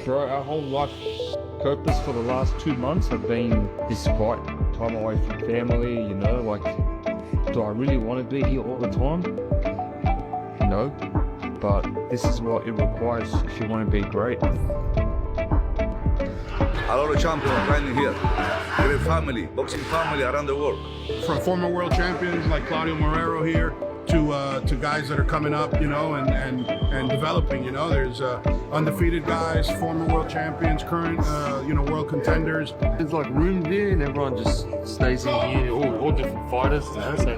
bro, our whole life purpose for the last 2 months have been this fight. Time away from family, you know, like, do I really want to be here all the time? No, but this is what it requires if you want to be great. A lot of champions training here. Great family, boxing family around the world. From former world champions like Claudio Morero here to guys that are coming up, you know, and developing, you know. There's undefeated guys, former world champions, current, you know, world contenders. There's like rooms here and everyone just stays in here, all different fighters, you know, so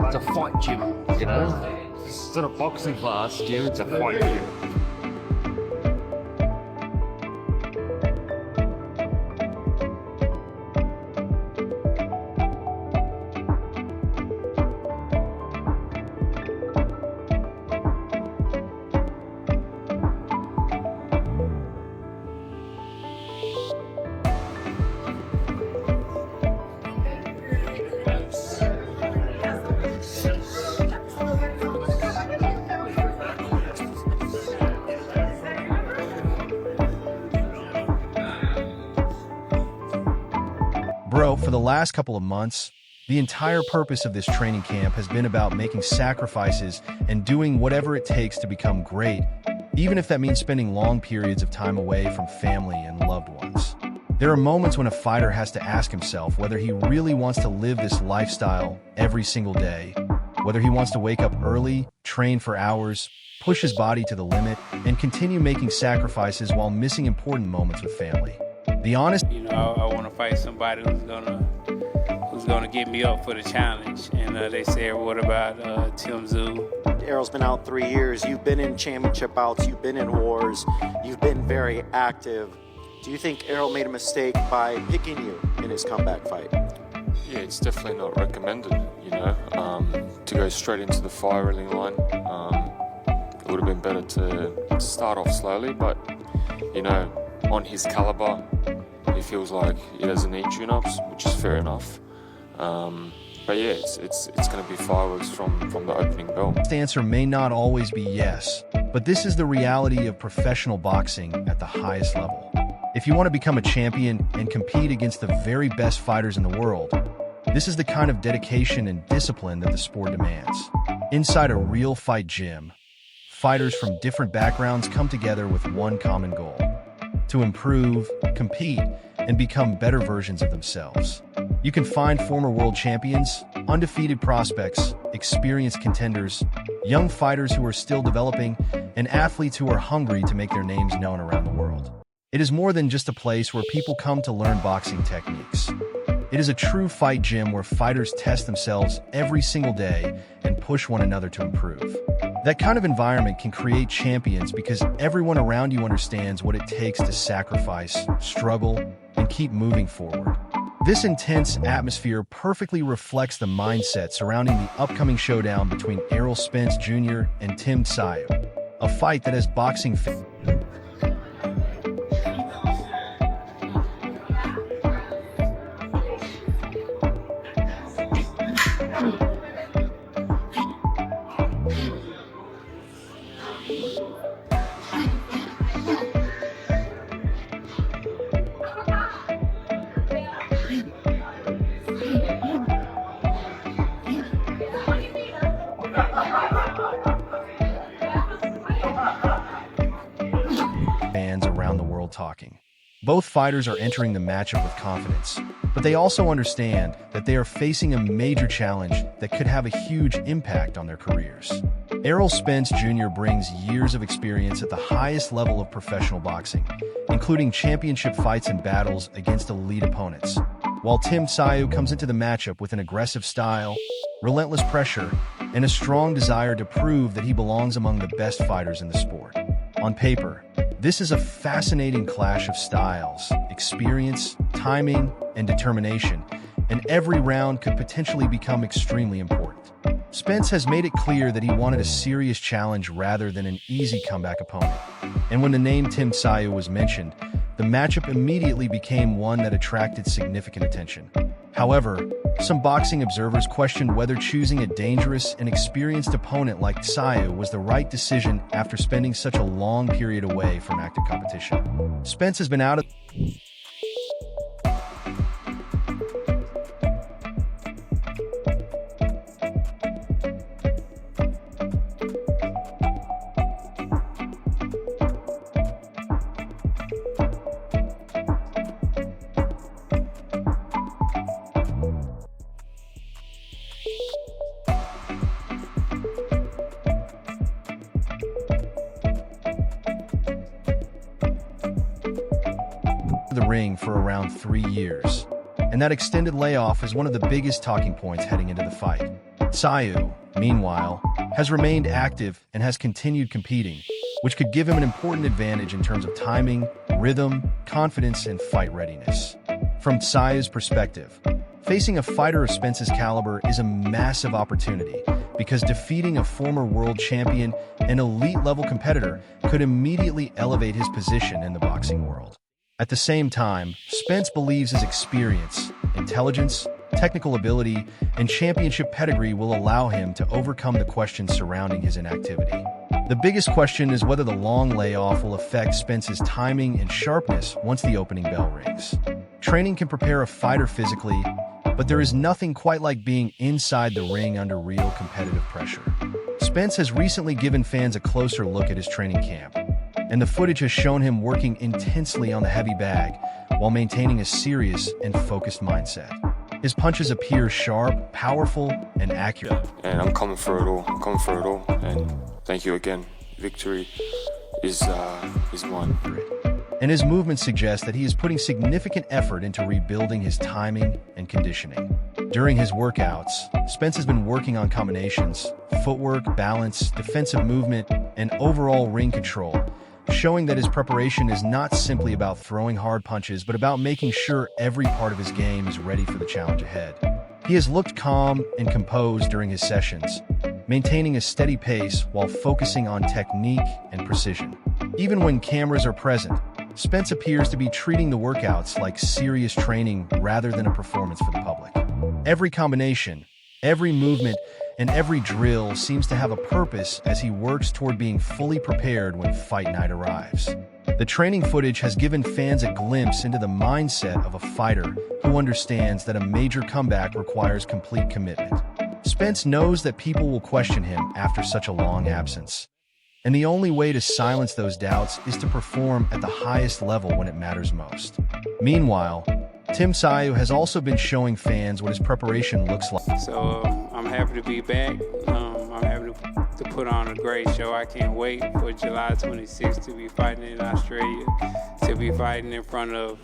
it's a fight gym, you know. It's not a boxing class gym, it's a fight gym. Bro, for the last couple of months, the entire purpose of this training camp has been about making sacrifices and doing whatever it takes to become great, even if that means spending long periods of time away from family and loved ones. There are moments when a fighter has to ask himself whether he really wants to live this lifestyle every single day, whether he wants to wake up early, train for hours, push his body to the limit, and continue making sacrifices while missing important moments with family. The honest, you know, I want to fight somebody who's gonna get me up for the challenge. And they said, what about Tim Tszyu? Errol's been out 3 years. You've been in championship bouts. You've been in wars. You've been very active. Do you think Errol made a mistake by picking you in his comeback fight? Yeah, it's definitely not recommended, you know, to go straight into the firing line. It would have been better to start off slowly, but, you know, on his caliber, he feels like he doesn't need tune-ups, which is fair enough. But yeah, it's going to be fireworks from the opening bell. The answer may not always be yes, but this is the reality of professional boxing at the highest level. If you want to become a champion and compete against the very best fighters in the world, this is the kind of dedication and discipline that the sport demands. Inside a real fight gym, fighters from different backgrounds come together with one common goal: to improve, compete, and become better versions of themselves. You can find former world champions, undefeated prospects, experienced contenders, young fighters who are still developing, and athletes who are hungry to make their names known around the world. It is more than just a place where people come to learn boxing techniques. It is a true fight gym where fighters test themselves every single day and push one another to improve. That kind of environment can create champions because everyone around you understands what it takes to sacrifice, struggle, and keep moving forward. This intense atmosphere perfectly reflects the mindset surrounding the upcoming showdown between Errol Spence Jr. and Tim Tszyu, a fight that has boxing fans. Around the world talking. Both fighters are entering the matchup with confidence, but they also understand that they are facing a major challenge that could have a huge impact on their careers. Errol Spence Jr. brings years of experience at the highest level of professional boxing, including championship fights and battles against elite opponents, while Tim Tszyu comes into the matchup with an aggressive style, relentless pressure, and a strong desire to prove that he belongs among the best fighters in the sport. On paper, this is a fascinating clash of styles, experience, timing, and determination, and every round could potentially become extremely important. Spence has made it clear that he wanted a serious challenge rather than an easy comeback opponent. And when the name Tim Tszyu was mentioned, the matchup immediately became one that attracted significant attention. However, some boxing observers questioned whether choosing a dangerous and experienced opponent like Tszyu was the right decision after spending such a long period away from active competition. Spence has been out of the ring for around 3 years, and that extended layoff is one of the biggest talking points heading into the fight. Tszyu, meanwhile, has remained active and has continued competing, which could give him an important advantage in terms of timing, rhythm, confidence, and fight readiness. From Tsyu's perspective, facing a fighter of Spence's caliber is a massive opportunity because defeating a former world champion and elite-level competitor could immediately elevate his position in the boxing world. At the same time, Spence believes his experience, intelligence, technical ability, and championship pedigree will allow him to overcome the questions surrounding his inactivity. The biggest question is whether the long layoff will affect Spence's timing and sharpness once the opening bell rings. Training can prepare a fighter physically, but there is nothing quite like being inside the ring under real competitive pressure. Spence has recently given fans a closer look at his training camp, and the footage has shown him working intensely on the heavy bag while maintaining a serious and focused mindset. His punches appear sharp, powerful, and accurate. And I'm coming for it all. And thank you again. Victory is mine. And his movements suggest that he is putting significant effort into rebuilding his timing and conditioning. During his workouts, Spence has been working on combinations, footwork, balance, defensive movement, and overall ring control, showing that his preparation is not simply about throwing hard punches, but about making sure every part of his game is ready for the challenge ahead. He has looked calm and composed during his sessions, maintaining a steady pace while focusing on technique and precision. Even when cameras are present, Spence appears to be treating the workouts like serious training rather than a performance for the public. Every combination, every movement, and every drill seems to have a purpose as he works toward being fully prepared when fight night arrives. The training footage has given fans a glimpse into the mindset of a fighter who understands that a major comeback requires complete commitment. Spence knows that people will question him after such a long absence, and the only way to silence those doubts is to perform at the highest level when it matters most. Meanwhile, Tim Tszyu has also been showing fans what his preparation looks like. So I'm happy to be back. I'm happy to put on a great show. I can't wait for July 26th to be fighting in Australia, to be fighting in front of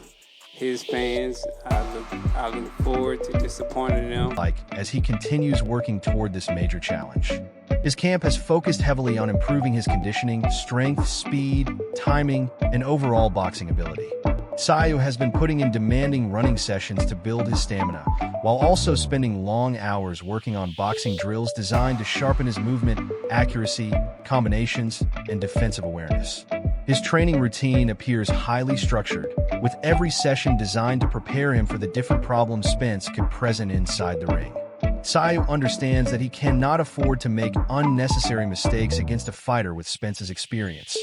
his fans. I look forward to disappointing them. As he continues working toward this major challenge. His camp has focused heavily on improving his conditioning, strength, speed, timing, and overall boxing ability. Tszyu has been putting in demanding running sessions to build his stamina, while also spending long hours working on boxing drills designed to sharpen his movement, accuracy, combinations, and defensive awareness. His training routine appears highly structured, with every session designed to prepare him for the different problems Spence could present inside the ring. Tszyu understands that he cannot afford to make unnecessary mistakes against a fighter with Spence's experience,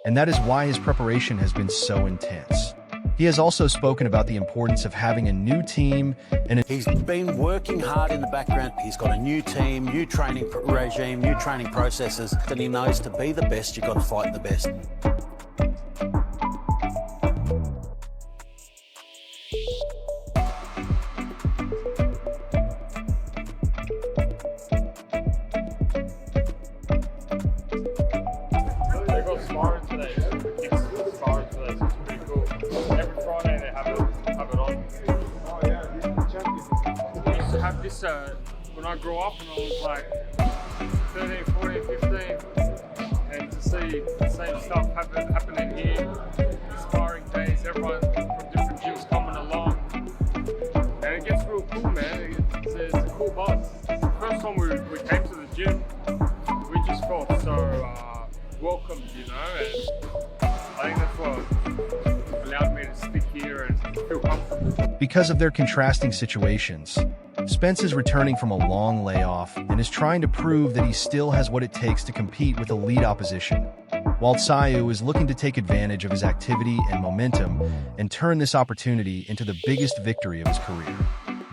and that is why his preparation has been so intense. He has also spoken about the importance of having a new team and he's been working hard in the background. He's got a new team, new training regime, new training processes, and he knows to be the best, you've got to fight the best. They got sparring today. Sparring today, so it's pretty cool. Every Friday they have it on. Oh yeah, you're the champion. I used to have this when I grew up, and I was like 13, 14, 15, and to see the same stuff happening here, sparring days, everyone from different gyms coming along, and it gets real cool, man. It's a cool buzz. The first time we came to the gym, we just felt so welcomed, you know, and I think that's what allowed me to stick here and feel comfortable. Because of their contrasting situations, Spence is returning from a long layoff and is trying to prove that he still has what it takes to compete with elite opposition, while Tszyu is looking to take advantage of his activity and momentum and turn this opportunity into the biggest victory of his career.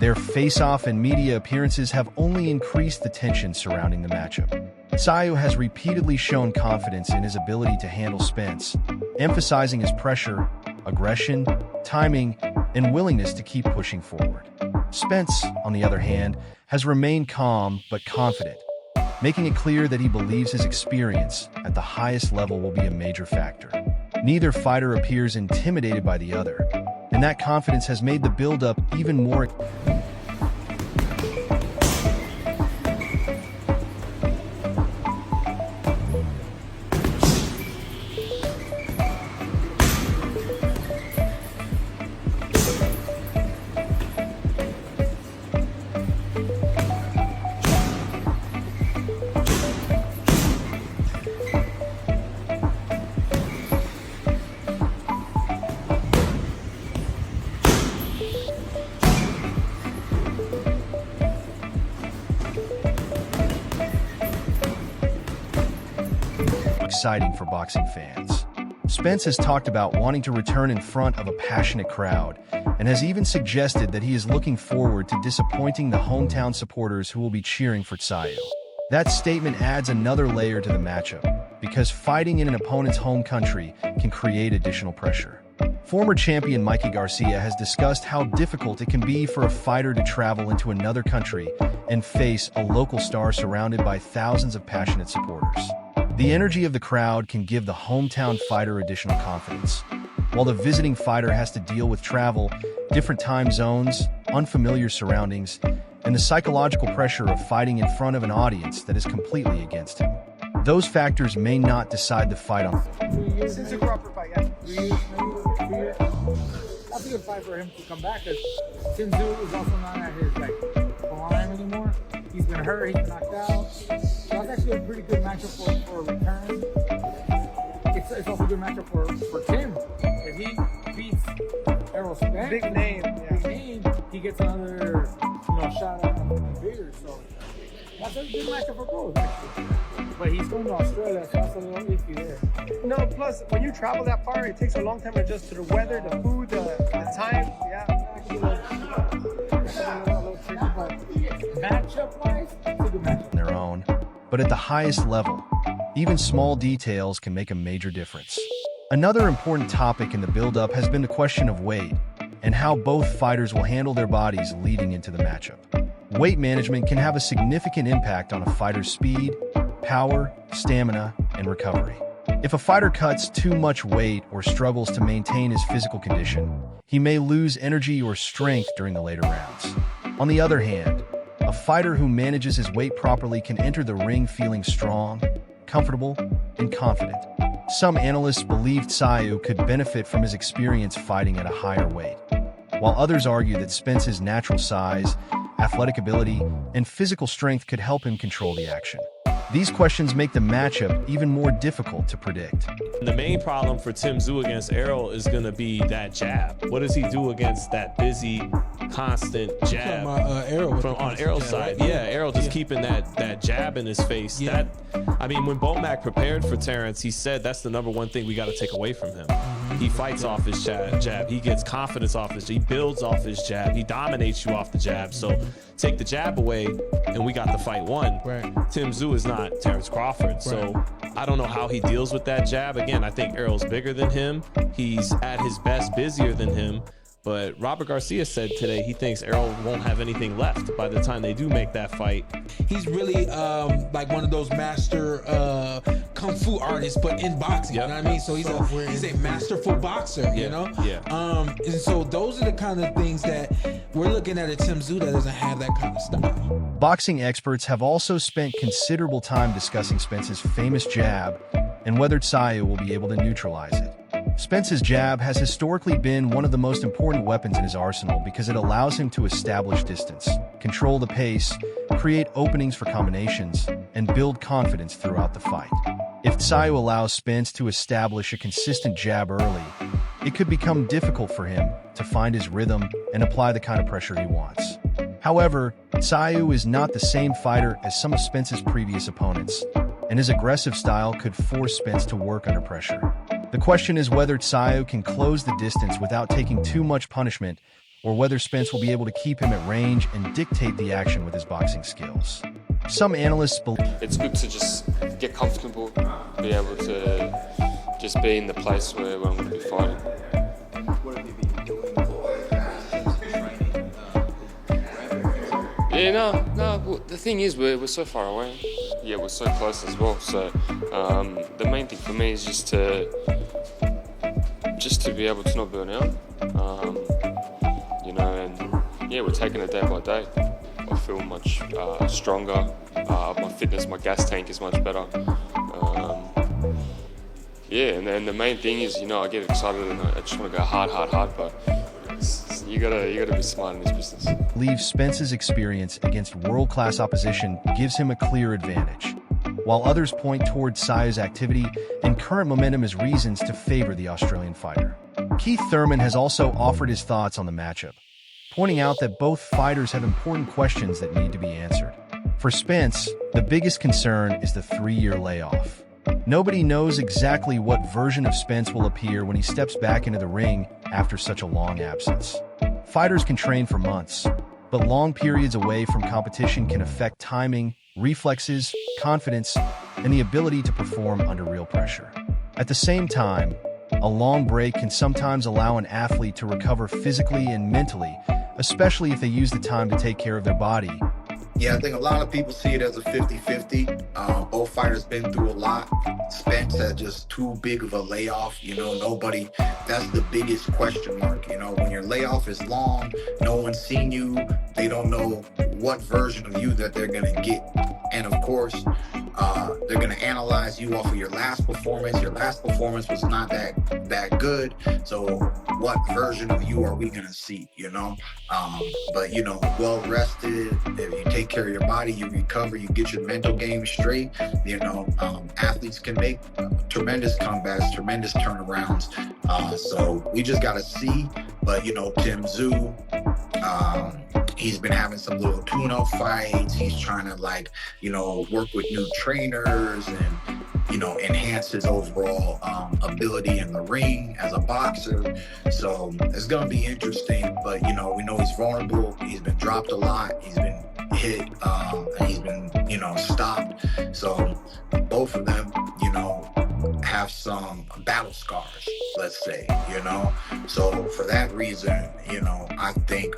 Their face-off and media appearances have only increased the tension surrounding the matchup. Tszyu has repeatedly shown confidence in his ability to handle Spence, emphasizing his pressure, aggression, timing, and willingness to keep pushing forward. Spence, on the other hand, has remained calm but confident, making it clear that he believes his experience at the highest level will be a major factor. Neither fighter appears intimidated by the other, and that confidence has made the build-up even more exciting for boxing fans. Spence has talked about wanting to return in front of a passionate crowd and has even suggested that he is looking forward to disappointing the hometown supporters who will be cheering for Tszyu. That statement adds another layer to the matchup, because fighting in an opponent's home country can create additional pressure. Former champion Mikey Garcia has discussed how difficult it can be for a fighter to travel into another country and face a local star surrounded by thousands of passionate supporters. The energy of the crowd can give the hometown fighter additional confidence, while the visiting fighter has to deal with travel, different time zones, unfamiliar surroundings, and the psychological pressure of fighting in front of an audience that is completely against him. Those factors may not decide the fight on. Since a proper fight, yeah. 3 years, maybe 3 years. That's a good fight for him to come back, because Tim Tszyu is also not at his prime anymore. He's been hurt, he's been knocked out. So that's actually a pretty good matchup for a return. It's also a good matchup for Tim. If he beats Errol Spence, big name, he gets another shot at the bigger. So that's a good matchup for both, actually. But he's going to Australia, so that's a little iffy there. No, plus when you travel that far, it takes a long time to adjust to the weather, the food, the time. Matchup-wise, it's a good matchup. On their own, but at the highest level, even small details can make a major difference. Another important topic in the build-up has been the question of weight and how both fighters will handle their bodies leading into the matchup. Weight management can have a significant impact on a fighter's speed, power, stamina, and recovery. If a fighter cuts too much weight or struggles to maintain his physical condition, he may lose energy or strength during the later rounds. On the other hand, a fighter who manages his weight properly can enter the ring feeling strong, comfortable, and confident. Some analysts believe Tszyu could benefit from his experience fighting at a higher weight, while others argue that Spence's natural size, athletic ability, and physical strength could help him control the action. These questions make the matchup even more difficult to predict. The main problem for Tim Tszyu against Errol is going to be that jab. What does he do against that busy, constant jab on Errol's side? Right? Yeah, Errol just keeping that jab in his face. Yeah. When Bomac prepared for Terrence, he said that's the #1 thing we got to take away from him. He fights off his jab. He gets confidence off his jab. He builds off his jab. He dominates you off the jab. So take the jab away, and we got the fight won. Right. Tim Tszyu is not Terrence Crawford. So I don't know how he deals with that jab. Again, I think Errol's bigger than him. He's at his best busier than him. But Robert Garcia said today he thinks Errol won't have anything left by the time they do make that fight. He's really like one of those master kung fu artists, but in boxing. Yep. You know what I mean? So he's a masterful boxer. You know? Yeah. And so those are the kind of things that we're looking at Tim Tszyu that doesn't have that kind of style. Boxing experts have also spent considerable time discussing Spence's famous jab and whether Tszyu will be able to neutralize it. Spence's jab has historically been one of the most important weapons in his arsenal because it allows him to establish distance, control the pace, create openings for combinations, and build confidence throughout the fight. If Tszyu allows Spence to establish a consistent jab early, it could become difficult for him to find his rhythm and apply the kind of pressure he wants. However, Tszyu is not the same fighter as some of Spence's previous opponents, and his aggressive style could force Spence to work under pressure. The question is whether Tszyu can close the distance without taking too much punishment, or whether Spence will be able to keep him at range and dictate the action with his boxing skills. Some analysts believe it's good to just get comfortable, be able to just be in the place where I'm going to be fighting. What have you been doing for training? Yeah, no. Well, the thing is, we're so far away. Yeah, we're so close as well. So the main thing for me is just to be able to not burn out. And yeah, we're taking it day by day. I feel much stronger. My fitness, my gas tank is much better. Yeah, and then the main thing is, I get excited and I just want to go hard, but you gotta be smart in this business. Believe Spence's experience against world-class opposition gives him a clear advantage, while others point toward Tszyu's activity and current momentum as reasons to favor the Australian fighter. Keith Thurman has also offered his thoughts on the matchup, pointing out that both fighters have important questions that need to be answered. For Spence, the biggest concern is the 3-year layoff. Nobody knows exactly what version of Spence will appear when he steps back into the ring after such a long absence. Fighters can train for months, but long periods away from competition can affect timing, reflexes, confidence, and the ability to perform under real pressure. At the same time, a long break can sometimes allow an athlete to recover physically and mentally, especially if they use the time to take care of their body. Yeah, I think a lot of people see it as a 50-50. Both fighters been through a lot. Spence had just too big of a layoff. Nobody, that's the biggest question mark. When your layoff is long, no one's seen you. They don't know what version of you that they're going to get. And of course, they're going to analyze you off of your last performance. Your last performance was not that good. So what version of you are we going to see, But, well rested, if you take care of your body, you recover, you get your mental game straight, athletes can make tremendous comebacks, tremendous turnarounds. So we just got to see. But, Tim Tszyu, he's been having some little tune-up fights. He's trying to work with new trainers and, enhance his overall ability in the ring as a boxer. So it's going to be interesting, but, we know he's vulnerable. He's been dropped a lot. He's been hit, and he's been, stopped. So both of them, have some battle scars, let's say, So for that reason, I think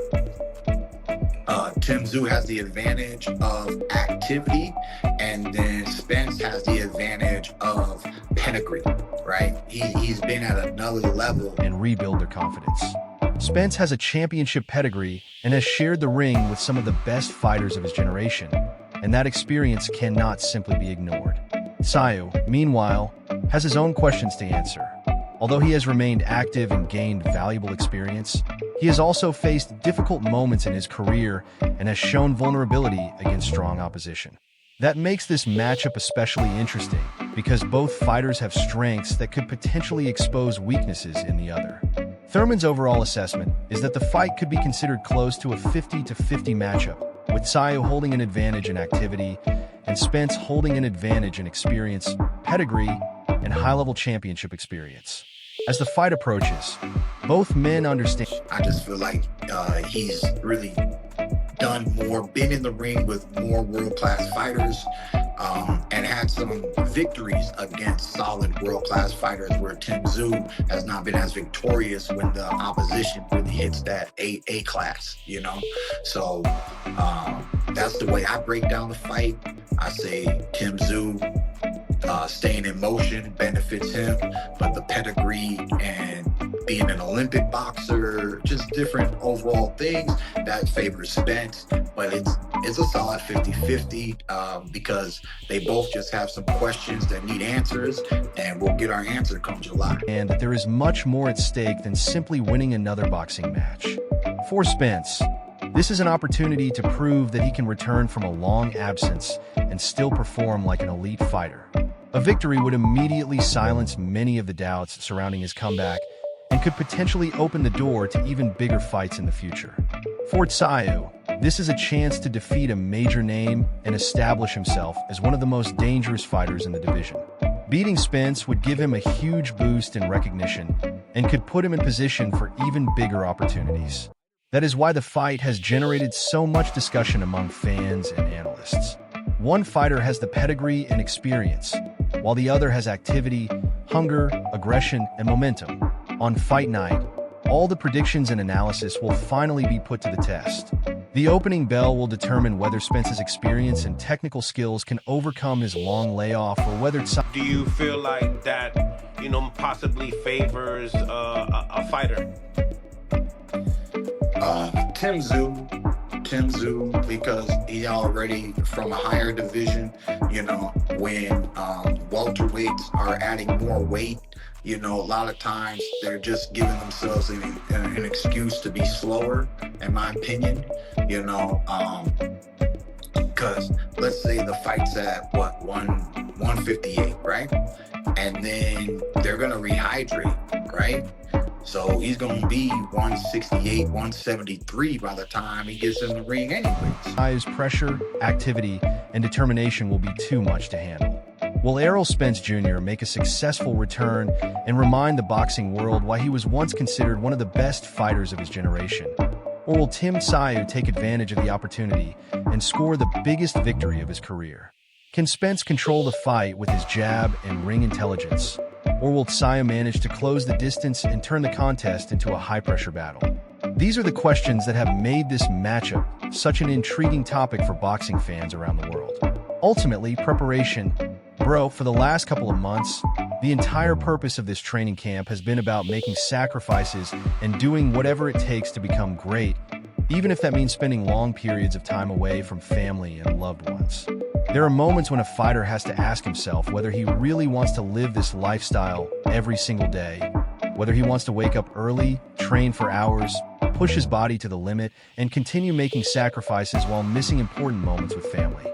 Tim Tszyu has the advantage of activity, and then Spence has the advantage of pedigree, right? He's been at another level. And rebuild their confidence. Spence has a championship pedigree and has shared the ring with some of the best fighters of his generation, and that experience cannot simply be ignored. Tszyu, meanwhile, has his own questions to answer. Although he has remained active and gained valuable experience, he has also faced difficult moments in his career and has shown vulnerability against strong opposition. That makes this matchup especially interesting because both fighters have strengths that could potentially expose weaknesses in the other. Thurman's overall assessment is that the fight could be considered close to a 50-50 matchup, with Tszyu holding an advantage in activity and Spence holding an advantage in experience, pedigree, and high-level championship experience. As the fight approaches, both men understand. I just feel like he's really done more, been in the ring with more world-class fighters, and had some victories against solid world-class fighters where Tim Tszyu has not been as victorious when the opposition really hits that A class, So that's the way I break down the fight. I say Tim Tszyu staying in motion benefits him, but the pedigree and being an Olympic boxer, just different overall things that favors Spence. But it's a solid 50-50 because they both just have some questions that need answers, and we'll get our answer come July. And that there is much more at stake than simply winning another boxing match. For Spence, this is an opportunity to prove that he can return from a long absence and still perform like an elite fighter. A victory would immediately silence many of the doubts surrounding his comeback and could potentially open the door to even bigger fights in the future. For Tszyu, this is a chance to defeat a major name and establish himself as one of the most dangerous fighters in the division. Beating Spence would give him a huge boost in recognition and could put him in position for even bigger opportunities. That is why the fight has generated so much discussion among fans and analysts. One fighter has the pedigree and experience, while the other has activity, hunger, aggression, and momentum. On fight night, all the predictions and analysis will finally be put to the test. The opening bell will determine whether Spence's experience and technical skills can overcome his long layoff or whether Do you feel like that, possibly favors a fighter? Tim Tszyu, because he already from a higher division, when welterweights are adding more weight, a lot of times they're just giving themselves an excuse to be slower, in my opinion, because let's say the fight's at 158, right? And then they're going to rehydrate, right? So he's going to be 168, 173 by the time he gets in the ring anyways. Tszyu's pressure, activity, and determination will be too much to handle. Will Errol Spence Jr. make a successful return and remind the boxing world why he was once considered one of the best fighters of his generation? Or will Tim Tszyu take advantage of the opportunity and score the biggest victory of his career? Can Spence control the fight with his jab and ring intelligence? Or will Tszyu manage to close the distance and turn the contest into a high-pressure battle? These are the questions that have made this matchup such an intriguing topic for boxing fans around the world. Ultimately, preparation. Bro, for the last couple of months, the entire purpose of this training camp has been about making sacrifices and doing whatever it takes to become great, even if that means spending long periods of time away from family and loved ones. There are moments when a fighter has to ask himself whether he really wants to live this lifestyle every single day, whether he wants to wake up early, train for hours, push his body to the limit, and continue making sacrifices while missing important moments with family.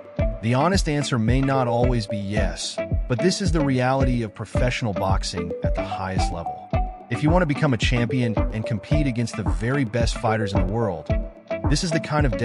The honest answer may not always be yes, but this is the reality of professional boxing at the highest level. If you want to become a champion and compete against the very best fighters in the world, this is the kind of